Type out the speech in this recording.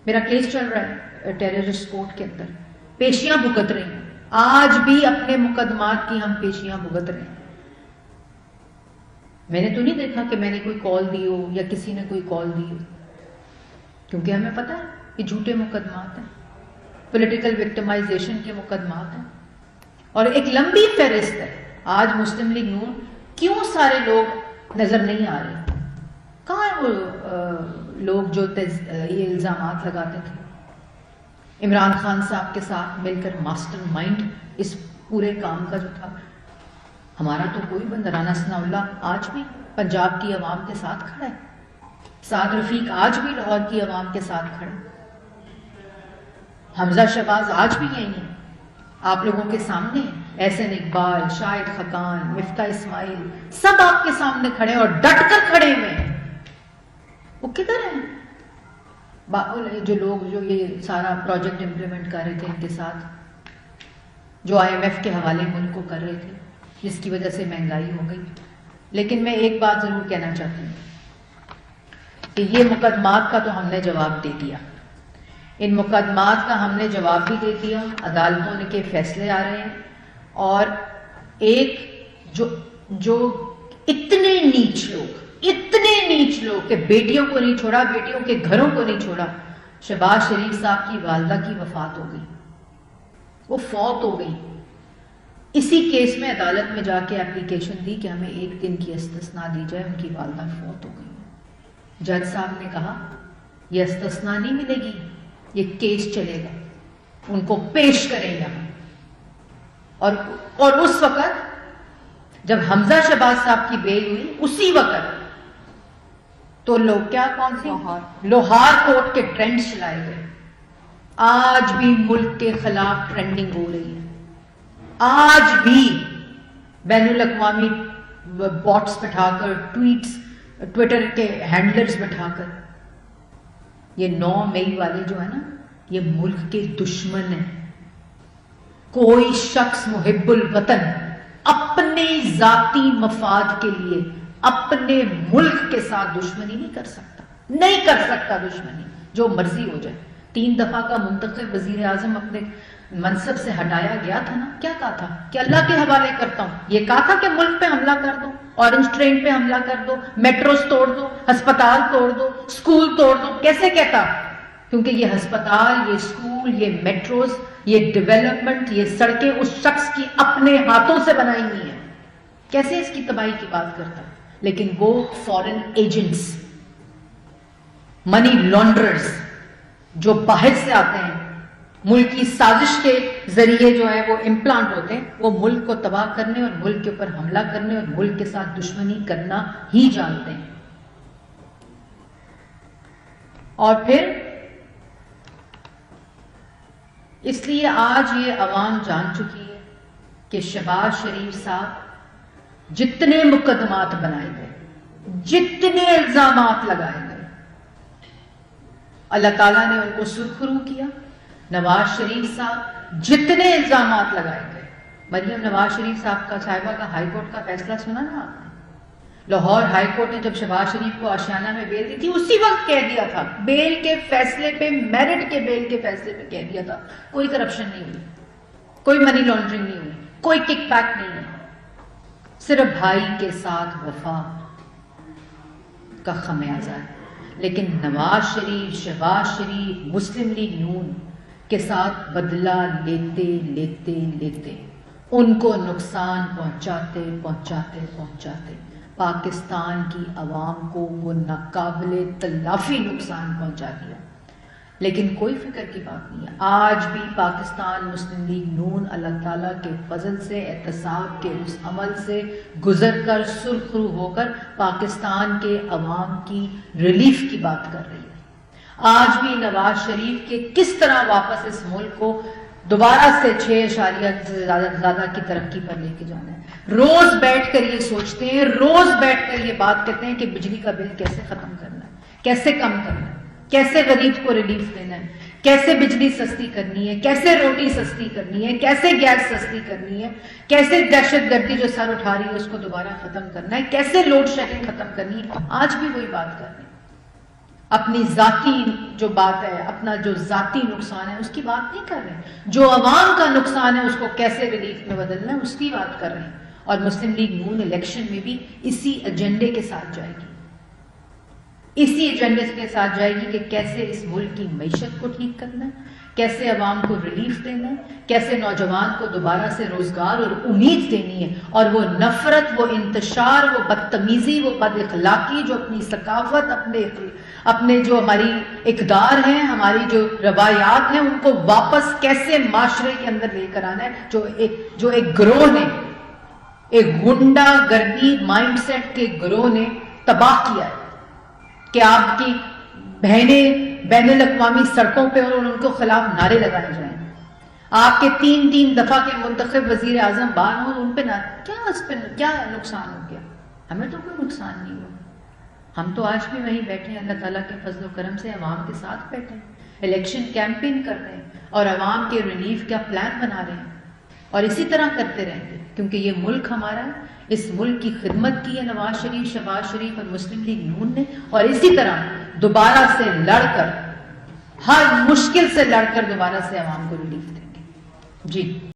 میرا کیس چل رہا ہے ٹیررسٹ کورٹ کے اندر، پیشیاں بھگت رہے ہیں، آج بھی اپنے مقدمات کی ہم پیشیاں بھگت رہے ہیں. میں نے تو نہیں دیکھا کہ میں نے کوئی کال دی ہو یا کسی نے کوئی کال دی ہو، کیونکہ ہمیں پتہ ہے کہ جھوٹے مقدمات ہیں، پولیٹیکل وکٹمائزیشن کے مقدمات ہیں، اور ایک لمبی فہرست ہے. آج مسلم لیگ نون کیوں سارے لوگ نظر نہیں آ رہے؟ کہاں ہیں وہ لوگ جو یہ الزامات لگاتے تھے؟ عمران خان صاحب کے ساتھ مل کر ماسٹر مائنڈ اس پورے کام کا جو تھا. ہمارا تو کوئی بندہ، رانا ثناء اللہ آج بھی پنجاب کی عوام کے ساتھ کھڑا ہے، سعد رفیق آج بھی لاہور کی عوام کے ساتھ کھڑا ہے، حمزہ شہباز آج بھی یہی ہیں آپ لوگوں کے سامنے. احسن اقبال، شاہد خقان، مفتاح اسماعیل، سب آپ کے سامنے کھڑے اور ڈٹ کر کھڑے ہوئے ہیں. وہ کدھر ہیں جو لوگ جو یہ سارا پروجیکٹ امپلیمنٹ کر رہے تھے ان کے ساتھ، جو IMF کے حوالے ملک کو کر رہے تھے، جس کی وجہ سے مہنگائی ہو گئی؟ لیکن میں ایک بات ضرور کہنا چاہتی ہوں کہ یہ مقدمات کا تو ہم نے جواب دے دیا، ان مقدمات کا ہم نے جواب بھی دے دیا، عدالتوں کے فیصلے آ رہے ہیں. اور ایک جو اتنے نیچ لوگ کہ بیٹیوں کو نہیں چھوڑا، بیٹیوں کے گھروں کو نہیں چھوڑا. شہباز شریف صاحب کی والدہ کی وفات ہو گئی، وہ فوت ہو گئی. اسی کیس میں عدالت میں جا کے اپلیکیشن دی کہ ہمیں 1 دن کی استثناء دی جائے، ان کی والدہ فوت ہو گئی. جج صاحب نے کہا یہ استثناء نہیں ملے گی، یہ کیس چلے گا، ان کو پیش کریں گا. اور اس وقت جب حمزہ شہباز صاحب کی بیل ہوئی، اسی وقت تو لوگ کون سی لوہار کورٹ کے ٹرینڈز چلائے گئے. آج بھی ملک کے خلاف ٹرینڈنگ ہو رہی ہے، آج بھی بین الاقوامی باٹس بٹھا کر، ٹویٹر کے ہینڈلرز بٹھا کر. یہ 9 مئی والے جو ہے نا، یہ ملک کے دشمن ہیں. کوئی شخص محب الوطن اپنے ذاتی مفاد کے لیے اپنے ملک کے ساتھ دشمنی نہیں کر سکتا دشمنی جو مرضی ہو جائے. 3 دفعہ کا منتخب وزیر اعظم اپنے منصب سے ہٹایا گیا تھا نا، کیا کہا تھا کہ اللہ کے حوالے کرتا ہوں؟ یہ کہا تھا کہ ملک پہ حملہ کر دو، اورنج ٹرین پہ حملہ کر دو، میٹروز توڑ دو، ہسپتال توڑ دو، اسکول توڑ دو؟ کیسے کہتا؟ کیونکہ یہ ہسپتال، یہ اسکول، یہ میٹروز، یہ ڈیولپمنٹ، یہ سڑکیں اس شخص کی اپنے ہاتھوں سے بنائی ہوئی ہیں. کیسے اس کی تباہی کی بات کرتا؟ لیکن وہ فورن ایجنٹس، منی لانڈررز جو باہر سے آتے ہیں، ملک کی سازش کے ذریعے جو ہے وہ امپلانٹ ہوتے ہیں، وہ ملک کو تباہ کرنے اور ملک کے اوپر حملہ کرنے اور ملک کے ساتھ دشمنی کرنا ہی جانتے ہیں. اور پھر اس لیے آج یہ عوام جان چکی ہے کہ شہباز شریف صاحب جتنے مقدمات بنائے گئے، جتنے الزامات لگائے گئے، اللہ تعالیٰ نے ان کو سرخرو کیا. نواز شریف صاحب جتنے الزامات لگائے گئے، مریم نواز شریف صاحبہ کا ہائی کورٹ کا فیصلہ سنا نا آپ نے؟ لاہور ہائی کورٹ نے جب شہباز شریف کو آشیانہ میں بیل دی تھی، اسی وقت کہہ دیا تھا، بیل کے فیصلے پہ، میرٹ کے بیل کے فیصلے پہ کہہ دیا تھا کوئی کرپشن نہیں ہوئی، کوئی منی لانڈرنگ نہیں ہوئی، کوئی کک بیک نہیں ہے، صرف بھائی کے ساتھ وفا کا خمیازہ ہے. لیکن نواز شریف، شہباز شریف، مسلم لیگ نون کے ساتھ بدلہ لیتے ان کو نقصان پہنچاتے پاکستان کی عوام کو وہ ناقابل تلافی نقصان پہنچا دیا. لیکن کوئی فکر کی بات نہیں ہے. آج بھی پاکستان مسلم لیگ نون اللہ تعالیٰ کے فضل سے، احتساب کے اس عمل سے گزر کر، سرخرو ہو کر پاکستان کے عوام کی ریلیف کی بات کر رہی ہے. آج بھی نواز شریف کے کس طرح واپس اس ملک کو دوبارہ سے 6% سے زیادہ کی ترقی پر لے کے جانا ہے. روز بیٹھ کر یہ سوچتے ہیں، روز بیٹھ کر یہ بات کرتے ہیں کہ بجلی کا بل کیسے ختم کرنا ہے، کیسے کم کرنا ہے، کیسے غریب کو ریلیف دینا ہے، کیسے بجلی سستی کرنی ہے، کیسے روٹی سستی کرنی ہے، کیسے گیس سستی کرنی ہے، کیسے دہشت گردی جو سر اٹھا رہی ہے اس کو دوبارہ ختم کرنا ہے، کیسے لوڈ شیڈنگ ختم کرنی ہے. آج بھی وہی بات کر رہے ہیں. اپنی ذاتی جو بات ہے، اپنا جو ذاتی نقصان ہے اس کی بات نہیں کر رہے ہیں، جو عوام کا نقصان ہے اس کو کیسے ریلیف میں بدلنا ہے اس کی بات کر رہے ہیں. اور مسلم لیگ نون الیکشن میں بھی اسی ایجنڈے کے ساتھ جائے گی، اسی ایجنڈے کے ساتھ جائے گی کہ کیسے اس ملک کی معیشت کو ٹھیک کرنا ہے، کیسے عوام کو ریلیف دینا ہے، کیسے نوجوان کو دوبارہ سے روزگار اور امید دینی ہے، اور وہ نفرت، وہ انتشار، وہ بدتمیزی، وہ بد اخلاقی جو اپنی ثقافت، اپنے جو ہماری اقدار ہیں، ہماری جو روایات ہیں، ان کو واپس کیسے معاشرے کے اندر لے کر آنا ہے، جو ایک گروہ نے، ایک غنڈہ گردی مائنڈ سیٹ کے گروہ نے تباہ کیا ہے کہ آپ کی بہنیں بین الاقوامی سڑکوں پہ اور ان کے خلاف نعرے لگائے جائیں، آپ کے تین دفعہ کے منتخب وزیر اعظم بار ہوں، ان پہ کیا نقصان ہو گیا؟ ہمیں تو کوئی نقصان نہیں ہوا. ہم تو آج بھی وہیں بیٹھے ہیں، اللہ تعالیٰ کے فضل و کرم سے عوام کے ساتھ بیٹھے ہیں، الیکشن کیمپین کر رہے ہیں اور عوام کے ریلیف کا پلان بنا رہے ہیں، اور اسی طرح کرتے رہیں گے کیونکہ یہ ملک ہمارا ہے. اس ملک کی خدمت کی ہے نواز شریف، شہباز شریف اور مسلم لیگ نون نے، اور اسی طرح دوبارہ سے لڑ کر، ہر مشکل سے لڑ کر دوبارہ سے عوام کو ریلیف دیں گے. جی